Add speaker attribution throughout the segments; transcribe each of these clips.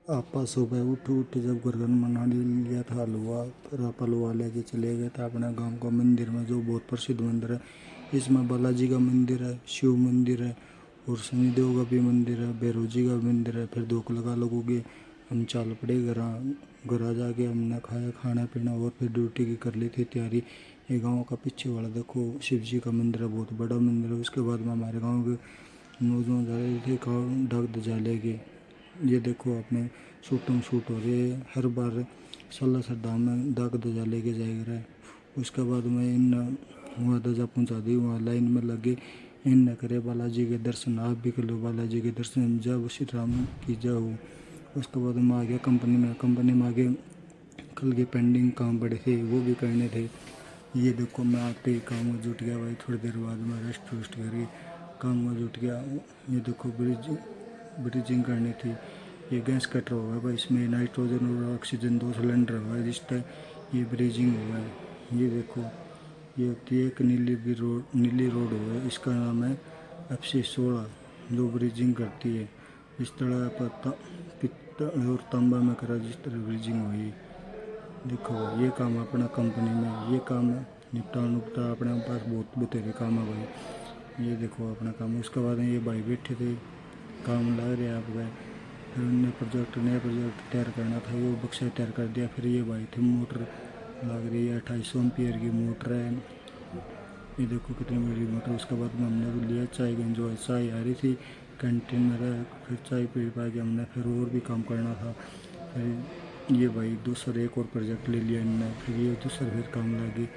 Speaker 1: आपा सुबह उठ जब गुरगन बना लिया था हलवा, फिर आप हलवा लेके चले गए थे अपने गांव का मंदिर में, जो बहुत प्रसिद्ध मंदिर है। इसमें बालाजी का मंदिर है, शिव मंदिर है, और शनिदेव का भी मंदिर है, भैरव जी का मंदिर है। फिर धूप लगा लगोगे, हम चल पड़े घर जाके हमने खाया खाना पीना, और फिर ड्यूटी की कर ली थी तैयारी। ये गाँव का पीछे वाला देखो शिव जी का मंदिर है, बहुत बड़ा मंदिर है। उसके बाद में हमारे गाँव के नौजवान जा रहे थे डाक दजा लेके। ये देखो अपने शूटिंग शूट हो रही है, हर बार साला सरदाम में डाक दजा लेके जाएगा रहे। उसके बाद में इन वहाँ दजा पहुँचा दी, वहाँ लाइन में लगे, इन न करे बालाजी के दर्शन। आप भी कर लो बालाजी के दर्शन, जब श्री राम की जाओ। उसके बाद में आ गया कंपनी में आगे कल के पेंडिंग काम पड़े थे, वो भी करने थे। ये देखो मैं आते ही काम में जुट गया भाई, थोड़ी देर बाद में रेस्ट वेस्ट करी, काम में जुट गया। ये देखो ब्रिजिंग करनी थी। ये गैस कटर हुआ है भाई, इसमें नाइट्रोजन और ऑक्सीजन 2 सिलेंडर हुआ है, जिससे ये ब्रिजिंग हुआ है। ये देखो ये होती है एक नीली रोड हुआ है, इसका नाम है FC16, जो ब्रिजिंग करती है। इस तरह पित्तल और तांबा में करा जिस तरह ब्रिजिंग हुई। देखो ये काम अपना कंपनी में, ये काम निपटा अपने पास बहुत बतेरे काम है भाई। ये देखो अपना काम। उसके बाद ये भाई बैठे थे, काम लग रहे आप गए। फिर नया प्रोजेक्ट तैयार करना था, वो बक्सा तैयार कर दिया। फिर ये भाई थे, मोटर लग रही है 2800 एम्पियर की मोटर है। ये देखो कितनी बड़ी मोटर। उसके बाद में हमने लिया चाय का एंजॉय, चाय आ रही थी कैंटीन में रह, फिर चाय पी पा के हमने फिर और भी काम करना था। फिर ये भाई दूसरा एक और प्रोजेक्ट ले लिया इनने, फिर ये दूसरा फिर काम लगी।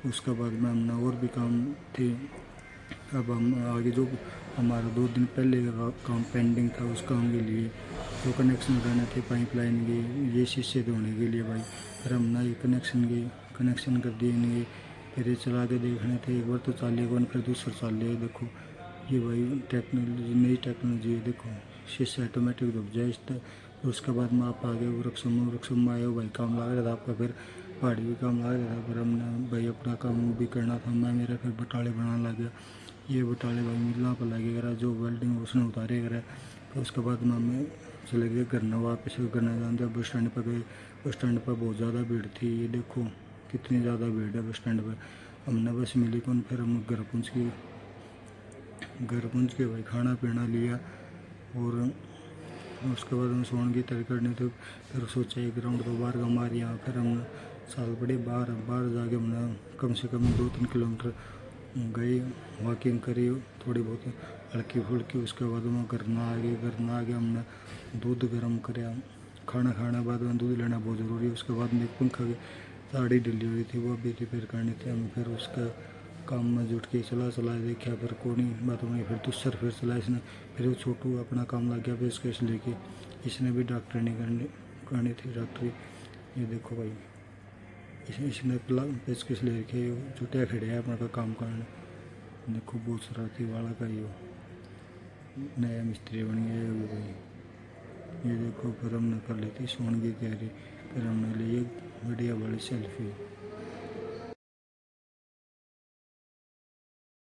Speaker 1: उसके बाद में हमने और भी काम थे। अब हम आगे जो हमारा 2 दिन पहले का काम पेंडिंग था, उस काम के लिए जो कनेक्शन करने थे पाइपलाइन के, ये शीशे धोने के लिए भाई। फिर हमने ये कनेक्शन कर दिए इनके। फिर ये चला के देखने थे, एक बार तो चालिए कौन, फिर दूसरा चालिए। देखो ये भाई टेक्नोलॉजी, नई टेक्नोलॉजी है। देखो शीशे ऑटोमेटिक धुप जाए इस तरह। उसके बाद में आप आगे वृक्षों में आए हो भाई, काम लग रहा था आपका। फिर पहाड़ी भी काम लग रहा था। फिर हमने भाई अपना काम भी करना था, मैं मेरा फिर बटाले बनाने लग गया। ये बटाले भाई मिलना पर लगे करा, जो वेल्डिंग उसने उतारे करा। फिर उसके बाद में हमें चले गए घर, वापस करने जानते। बस स्टैंड पर गए, बस स्टैंड पर बहुत ज़्यादा भीड़ थी। ये देखो कितनी ज़्यादा भीड़ है बस स्टैंड पर। हमने बस मिली कौन, फिर हम घर पहुँच के भाई खाना पीना लिया। और उसके बाद हम सोने की तैयारी करनी थी। फिर सोचा एक राउंड तो बाहर का मारी यहाँ। फिर हम साल बड़े बाहर जाके हमने कम से कम 2-3 किलोमीटर गए, वॉकिंग करी थोड़ी बहुत हल्की फुल्की। उसके बाद में घर ना आ गया हमने दूध गर्म कराया। खाना बाद में दूध लेना बहुत ज़रूरी है। उसके बाद में एक पंखा की साड़ी ढीली हुई थी, वो भी रिपेयर करनी थी हम। फिर उसका काम में जुट के चला देखा, फिर कोनी बात में फिर दूसर फिर चला इसने। फिर वो छोटू अपना काम लग गया पेशकश लेके, इसने भी डॉक्टरी करनी थी डॉक्टरी। ये देखो भाई इसने पेशकश ले रखे, जुटिया खड़े है अपना का काम करने। देखो बहुत शरारती वाला का ही हो, नया मिस्त्री बन गया है भाई। ये देखो फिर हमने कर ली थी सोने की तैयारी। फिर हमने ली बढ़िया वाली सेल्फी।